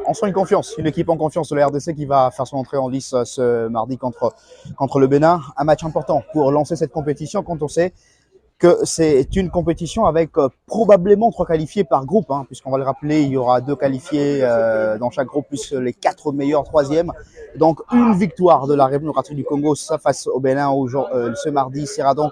on sent une équipe en confiance de la RDC qui va faire son entrée en lice ce mardi contre le Bénin. Un match important pour lancer cette compétition quand on sait que c'est une compétition avec probablement 3 qualifiés par groupe, hein, puisqu'on va le rappeler, il y aura 2 qualifiés dans chaque groupe, plus les 4 meilleurs troisièmes. Donc une victoire de la République démocratique du Congo face au Bénin ce mardi sera donc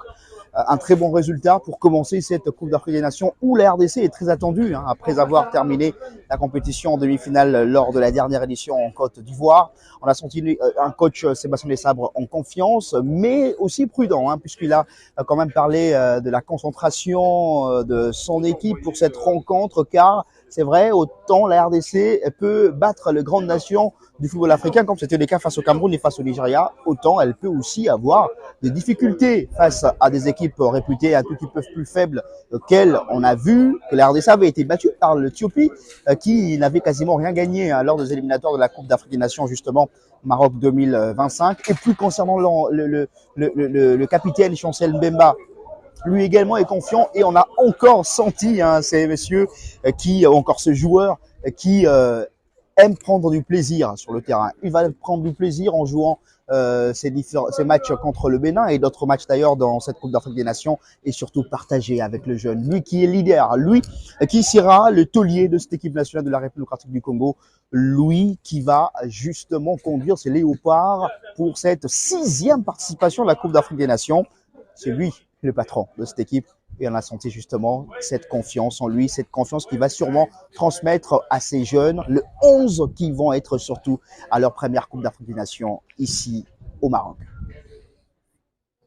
un très bon résultat pour commencer cette Coupe d'Afrique des Nations où la RDC est très attendue, hein, après avoir terminé la compétition en demi-finale lors de la dernière édition en Côte d'Ivoire. On a senti un coach, Sébastien Desabre, en confiance, mais aussi prudent, hein, puisqu'il a quand même parlé de la concentration de son équipe pour cette rencontre, car c'est vrai, autant la RDC peut battre les grandes nations du football africain, comme c'était le cas face au Cameroun et face au Nigeria, autant elle peut aussi avoir des difficultés face à des équipes réputées un tout petit peu plus faibles, qu'elles. On a vu que la RDC avait été battue par l'Éthiopie, qui n'avait quasiment rien gagné lors des éliminatoires de la Coupe d'Afrique des Nations, justement, Maroc 2025. Et puis concernant le capitaine Chancel Mbemba, lui également est confiant et on a encore senti ces messieurs encore ce joueur qui aime prendre du plaisir sur le terrain. Il va prendre du plaisir en jouant ces matchs contre le Bénin et d'autres matchs d'ailleurs dans cette Coupe d'Afrique des Nations, et surtout partager avec le jeune, lui qui est leader, lui qui sera le taulier de cette équipe nationale de la République démocratique du Congo, lui qui va justement conduire ses léopards pour cette 6e participation à la Coupe d'Afrique des Nations. C'est lui le patron de cette équipe et on a senti justement cette confiance en lui, cette confiance qu'il va sûrement transmettre à ces jeunes, le 11 qui vont être surtout à leur première Coupe d'Afrique des Nations ici au Maroc.